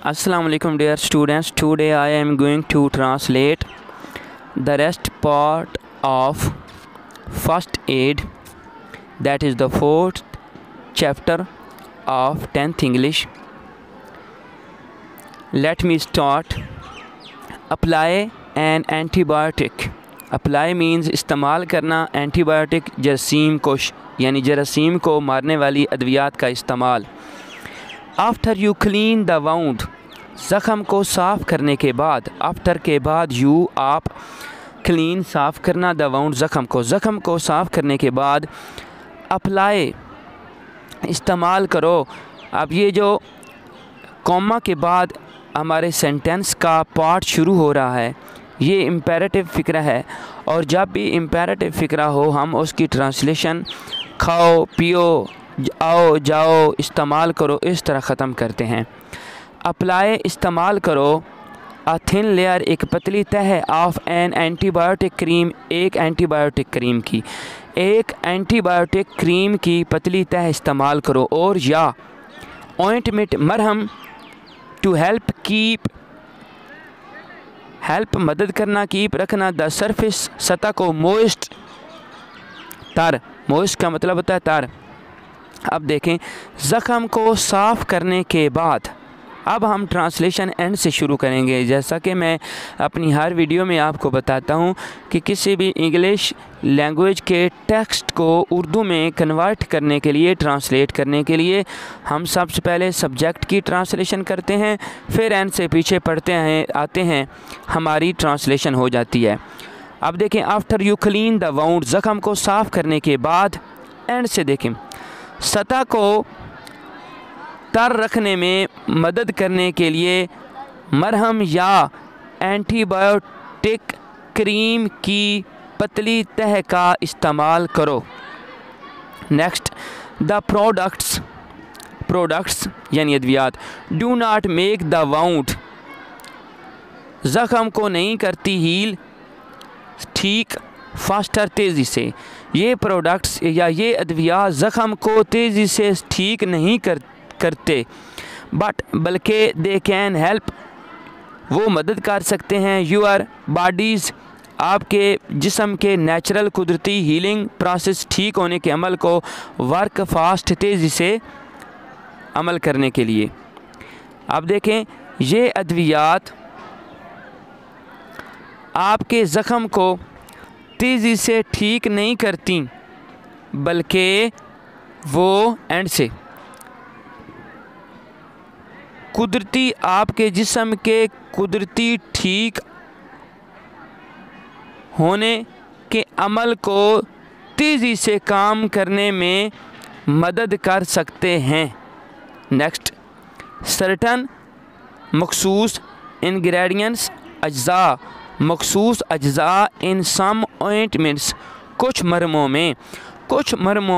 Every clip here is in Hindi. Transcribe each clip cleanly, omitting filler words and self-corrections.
Assalamu alaikum dear students. Today I am going to translate the rest part of first aid, that is the fourth chapter of 10th English. Let me start. Apply an antibiotic. Apply means इस्तेमाल करना, antibiotic जरासीम कोश यानी जरासीम को मारने वाली अद्वियात का इस्तेमाल। After you clean the wound, ज़ख़म को साफ़ करने के बाद, आफ्टर के बाद यू आप, क्लीन साफ़ करना, द वाउंड ज़ख़म को साफ़ करने के बाद अप्लाई इस्तेमाल करो। अब ये जो कॉमा के बाद हमारे सेंटेंस का पार्ट शुरू हो रहा है, ये इम्पेरेटिव फ़िक्रा है, और जब भी इम्पेरेटिव फ़िक्रा हो हम उसकी ट्रांसलेशन खाओ, पियो, आओ, जाओ, इस्तेमाल करो इस तरह ख़त्म करते हैं। अप्लाई इस्तेमाल करो, अ थिन लेयर एक पतली तह, ऑफ एन एंटीबायोटिक क्रीम एक एंटीबायोटिक क्रीम की, एक एंटीबायोटिक क्रीम की पतली तह इस्तेमाल करो, और या ऑइंटमेंट मरहम, टू हेल्प कीप, हेल्प मदद करना, कीप रखना, द सरफेस सतह को, मोइस्ट तर, मोइस्ट का मतलब होता है तर। अब देखें, ज़ख़म को साफ़ करने के बाद अब हम ट्रांसलेशन एंड से शुरू करेंगे। जैसा कि मैं अपनी हर वीडियो में आपको बताता हूं कि किसी भी इंग्लिश लैंग्वेज के टेक्स्ट को उर्दू में कन्वर्ट करने के लिए, ट्रांसलेट करने के लिए हम सबसे पहले सब्जेक्ट की ट्रांसलेशन करते हैं, फिर एंड से पीछे पढ़ते हैं आते हैं, हमारी ट्रांसलेशन हो जाती है। अब देखें, after you clean the wound, ज़ख़म को साफ़ करने के बाद, एंड से देखें, सतह को तर रखने में मदद करने के लिए मरहम या एंटीबायोटिक क्रीम की पतली तह का इस्तेमाल करो। नेक्स्ट, द प्रोडक्ट्स यानी अद्वियात, do not make the wound, ज़ख़म को नहीं करती हील, ठीक, फास्टर तेज़ी से। ये प्रोडक्ट्स या ये अद्वियात ज़ख़म को तेज़ी से ठीक नहीं करते, बट बल्कि दे कैन हेल्प, वो मदद कर सकते हैं, यूर बॉडीज़, आपके जिस्म के नेचुरल कुदरती हीलिंग प्रोसेस, ठीक होने के अमल को, वर्क फास्ट, तेज़ी से अमल करने के लिए। अब देखें, ये अद्वियात आपके ज़ख़म को तेज़ी से ठीक नहीं करती, बल्कि वो एंड से कुदरती, आपके जिस्म के कुदरती ठीक होने के अमल को तेज़ी से काम करने में मदद कर सकते हैं। नेक्स्ट, सर्टन मखसूस इंग्रेडिएंट्स, अज्जा, मखसूस अज्जा, इन सम ऑइंटमेंट्स, कुछ मरमों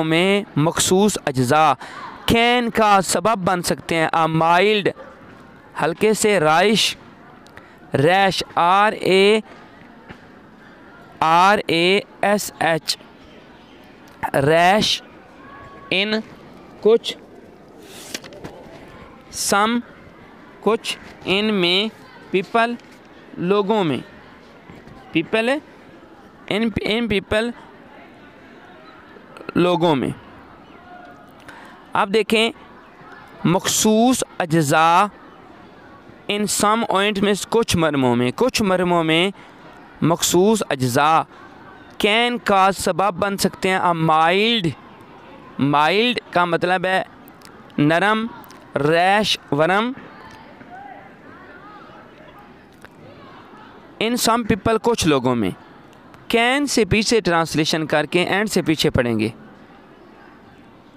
में मखसूस अज्जा, कैन का सबब बन सकते हैं, आ माइल्ड, हल्के से, राइश, रैश, RASH, रैश, इन कुछ, सम कुछ, इन में, पीपल लोगों में, पीपल इन पीपल लोगों में। अब देखें, मखसूस अज्जा, इन सम ऑइंटमेंट्स, कुछ मरमों में मखसूस अज्जा, कैन का सबब बन सकते हैं, आ माइल्ड का मतलब है नरम, रैश वरम, इन सम पीपल कुछ लोगों में। कैन से पीछे ट्रांसलेशन करके एंड से पीछे पढ़ेंगे।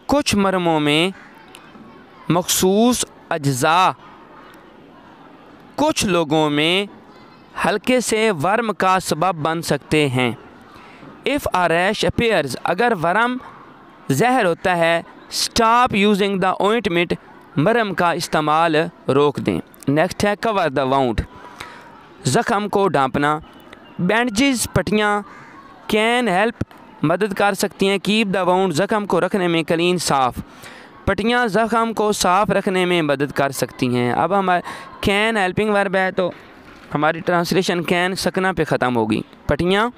कुछ मरमों में मखसूस अज्जा, कुछ लोगों में हल्के से वर्म का सबब बन सकते हैं। इफ़ अ रैश अपीयर्स, अगर वर्म जहर होता है, स्टॉप यूजिंग द ऑइंटमेंट, मरहम का इस्तेमाल रोक दें। नेक्स्ट है, कवर द वाउंड, ज़ख़म को ढांपना, बैंडेजेस, पट्टियाँ, कैन हेल्प, मदद कर सकती हैं, कीप द वाउंड, ज़ख़म को रखने में, क्लीन, साफ़, पट्टियाँ ज़ख़म को साफ़ रखने में मदद कर सकती हैं। अब हमारे कैन हेल्पिंग वर्ब है तो हमारी ट्रांसलेशन कैन सकना पे ख़त्म होगी। पट्टियाँ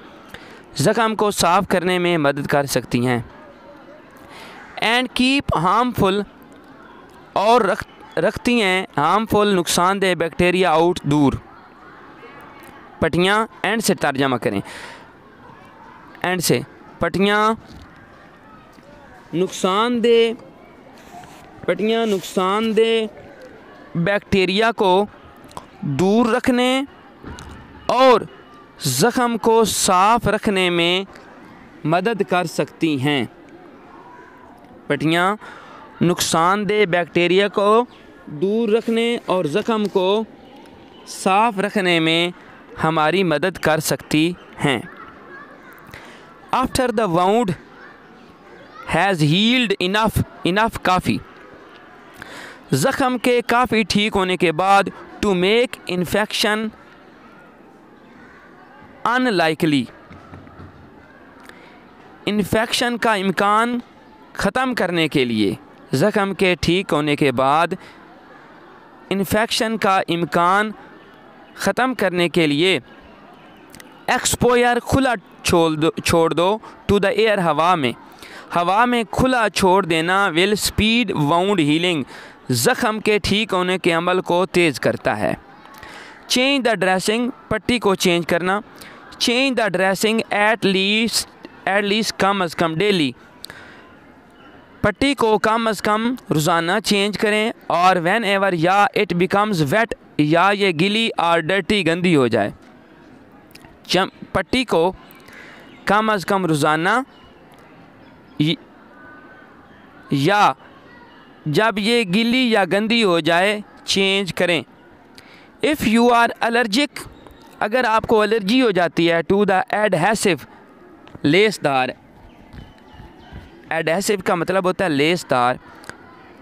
ज़ख़म को साफ़ करने में मदद कर सकती हैं। एंड कीप हार्मफुल और रखती हैं हार्मफुल नुकसानदेह बैक्टीरिया आउट दूर। पट्टियाँ एंड से तर्जमा करें, एंड से पट्टियाँ नुकसानदेह बैक्टीरिया को दूर रखने और ज़ख़म को साफ़ रखने में मदद कर सकती हैं। पट्टियाँ नुकसानदेह बैक्टीरिया को दूर रखने और ज़ख़म को साफ़ रखने में हमारी मदद कर सकती हैं। After the wound has healed enough काफ़ी, ज़ख़म के काफ़ी ठीक होने के बाद, to make infection unlikely, infection का इम्कान ख़त्म करने के लिए, ज़ख़म के ठीक होने के बाद इन्फेक्शन का इम्कान ख़त्म करने के लिए एक्सपोयर खुला छोड़ दो टू द एयर, हवा में खुला छोड़ देना विल स्पीड वाउंड हीलिंग, ज़ख़म के ठीक होने के अमल को तेज़ करता है। चेंज द ड्रेसिंग, पट्टी को चेंज करना। Change the dressing at least कम अज़ कम डेली, पट्टी को कम अज़ कम रोज़ाना चेंज करें। और व्हेन एवर या इट बिकम्स वेट, या ये गीली और डर्टी गंदी हो जाए। पट्टी को कम अज़ कम रोज़ाना या जब ये गीली या गंदी हो जाए चेंज करें। इफ़ यू आर एलर्जिक, अगर आपको एलर्जी हो जाती है, टू द एडहेसिव, लेसदार, एडहेसिव का मतलब होता है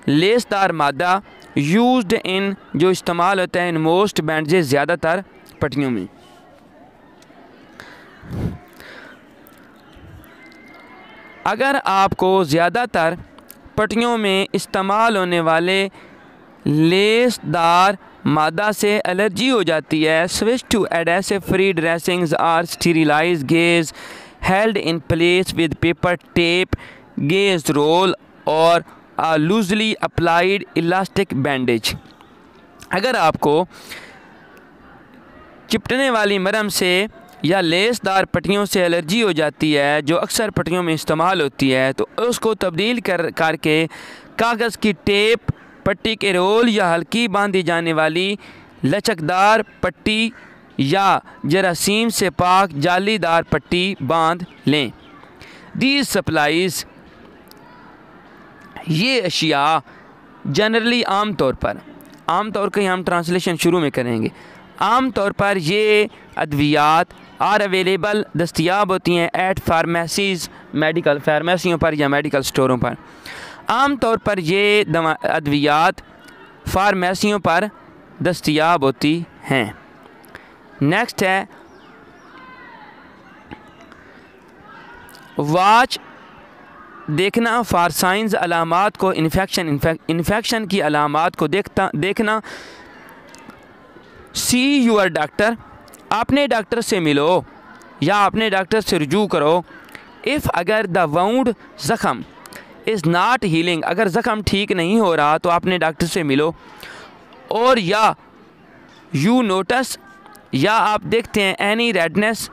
लेसदार मादा, यूज्ड इन, जो इस्तेमाल होता है इन मोस्ट बैंडेज, ज़्यादातर पट्टियों में। अगर आपको ज़्यादातर पट्टियों में इस्तेमाल होने वाले लेसदार मादा से एलर्जी हो जाती है, switch to adhesive free dressings or sterilize gauze held in place with paper tape, gauze roll और लूजली अप्लाइड इलास्टिक बैंडेज। अगर आपको चिपटने वाली मरहम से या लेसदार पट्टियों से एलर्जी हो जाती है, जो अक्सर पट्टियों में इस्तेमाल होती है, तो उसको तब्दील करके कागज़ की टेप, पट्टी के रोल या हल्की बांधी जाने वाली लचकदार पट्टी या जरासीम से पाक जालीदार पट्टी बांध लें। दीज सप्लाईज़, ये अशिया जनरली आमतौर के हम ट्रांसलेशन शुरू में करेंगे, आमतौर पर ये अद्वियात आर अवेलेबल, दस्तियाब होती हैं एट फार्मेसीज़, मेडिकल फार्मेसियों पर या मेडिकल स्टोरों पर। आमतौर पर ये अद्वियात फार्मेसियों पर दस्तियाब होती हैं। नेक्स्ट है वॉच, देखना फॉर साइंस, अलामात को, इन्फेक्शन की अलामात को देखना। सी यूर डॉक्टर, अपने डॉक्टर से मिलो या अपने डॉक्टर से रुजू करो। इफ़, अगर द वाउंड, ज़ख़म, इज़ नॉट हीलिंग, अगर ज़ख़म ठीक नहीं हो रहा तो अपने डॉक्टर से मिलो। और या यू नोटिस, या आप देखते हैं एनी रेडनेस,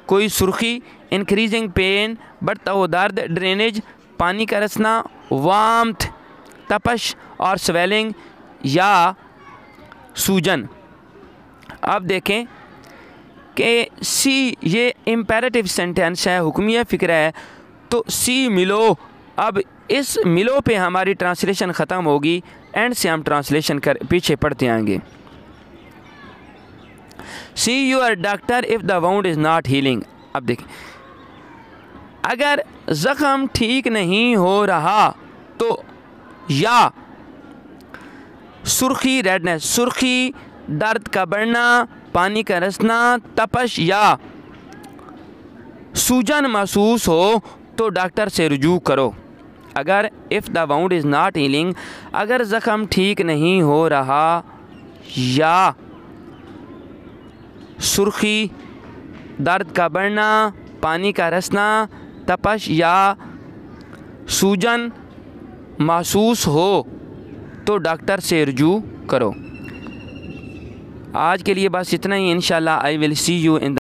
कोई सुर्खी, इंक्रीजिंग पेन, बढ़ता हुआ दर्द, ड्रेनेज, पानी का रसना, वार्मथ, तपश और स्वेलिंग या सूजन। अब देखें कि सी ये इम्पेरेटिव सेंटेंस है, हुक्मिया फ़िक्र है, तो सी मिलो। अब इस मिलो पे हमारी ट्रांसलेशन ख़त्म होगी, एंड से हम ट्रांसलेशन कर पीछे पढ़ते आएंगे। See your doctor if the wound is not healing. अब देखें, अगर ज़ख़म ठीक नहीं हो रहा तो या सुर्खी, रेडनेस, सुर्खी, दर्द का बढ़ना, पानी का रसना, तपश या सूजन महसूस हो तो डॉक्टर से रुजू करो। अगर if the wound is not healing, अगर ज़ख़म ठीक नहीं हो रहा या सुर्खी, दर्द का बढ़ना, पानी का रसना, तपश या सूजन महसूस हो तो डॉक्टर से रुजू करो। आज के लिए बस इतना ही। इंशाल्लाह I will see you in